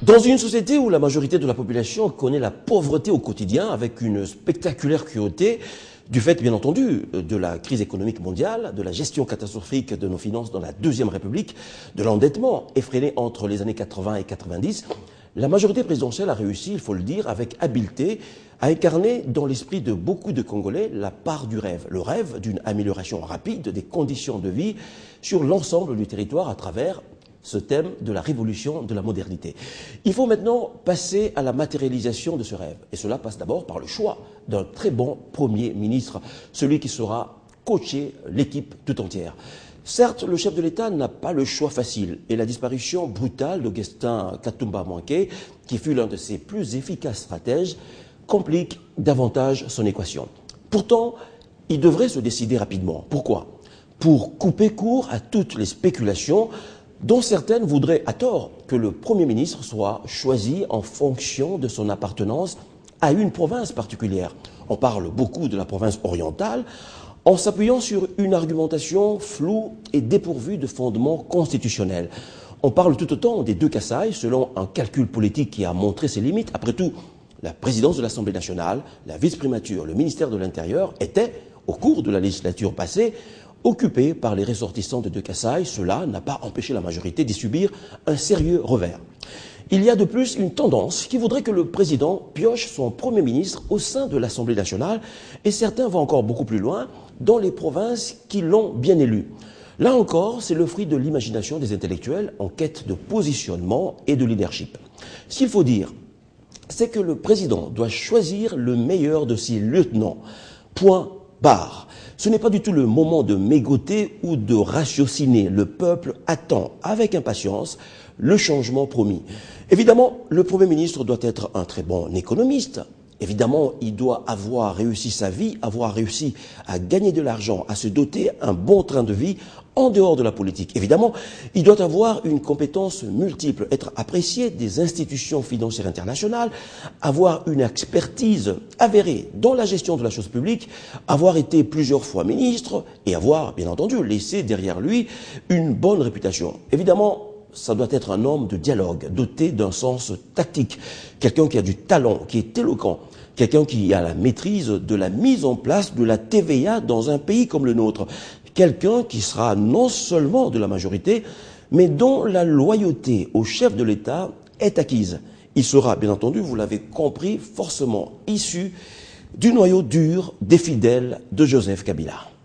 Dans une société où la majorité de la population connaît la pauvreté au quotidien avec une spectaculaire cruauté, du fait, bien entendu, de la crise économique mondiale, de la gestion catastrophique de nos finances dans la Deuxième République, de l'endettement effréné entre les années 80 et 90, la majorité présidentielle a réussi, il faut le dire, avec habileté, à incarner dans l'esprit de beaucoup de Congolais la part du rêve. Le rêve d'une amélioration rapide des conditions de vie sur l'ensemble du territoire à travers ce thème de la révolution de la modernité. Il faut maintenant passer à la matérialisation de ce rêve. Et cela passe d'abord par le choix d'un très bon Premier ministre, celui qui saura coacher l'équipe tout entière. Certes, le chef de l'État n'a pas le choix facile et la disparition brutale d'Augustin Katumba Manqué, qui fut l'un de ses plus efficaces stratèges, complique davantage son équation. Pourtant, il devrait se décider rapidement. Pourquoi? Pour couper court à toutes les spéculations dont certaines voudraient, à tort, que le Premier ministre soit choisi en fonction de son appartenance à une province particulière. On parle beaucoup de la province orientale, en s'appuyant sur une argumentation floue et dépourvue de fondements constitutionnels. On parle tout autant des deux Kasaï, selon un calcul politique qui a montré ses limites. Après tout, la présidence de l'Assemblée nationale, la vice-primature, le ministère de l'Intérieur étaient, au cours de la législature passée, occupés par les ressortissants de Kasaï. Cela n'a pas empêché la majorité d'y subir un sérieux revers. Il y a de plus une tendance qui voudrait que le président pioche son Premier ministre au sein de l'Assemblée nationale, et certains vont encore beaucoup plus loin dans les provinces qui l'ont bien élu. Là encore, c'est le fruit de l'imagination des intellectuels en quête de positionnement et de leadership. Ce qu'il faut dire, c'est que le président doit choisir le meilleur de ses lieutenants. Point barre. Ce n'est pas du tout le moment de mégoter ou de ratiociner. Le peuple attend avec impatience le changement promis. Évidemment, le Premier ministre doit être un très bon économiste. Évidemment, il doit avoir réussi sa vie, avoir réussi à gagner de l'argent, à se doter un bon train de vie en dehors de la politique. Évidemment, il doit avoir une compétence multiple, être apprécié des institutions financières internationales, avoir une expertise avérée dans la gestion de la chose publique, avoir été plusieurs fois ministre et avoir, bien entendu, laissé derrière lui une bonne réputation. Évidemment, ça doit être un homme de dialogue, doté d'un sens tactique, quelqu'un qui a du talent, qui est éloquent, quelqu'un qui a la maîtrise de la mise en place de la TVA dans un pays comme le nôtre, quelqu'un qui sera non seulement de la majorité, mais dont la loyauté au chef de l'État est acquise. Il sera, bien entendu, vous l'avez compris, forcément issu du noyau dur des fidèles de Joseph Kabila.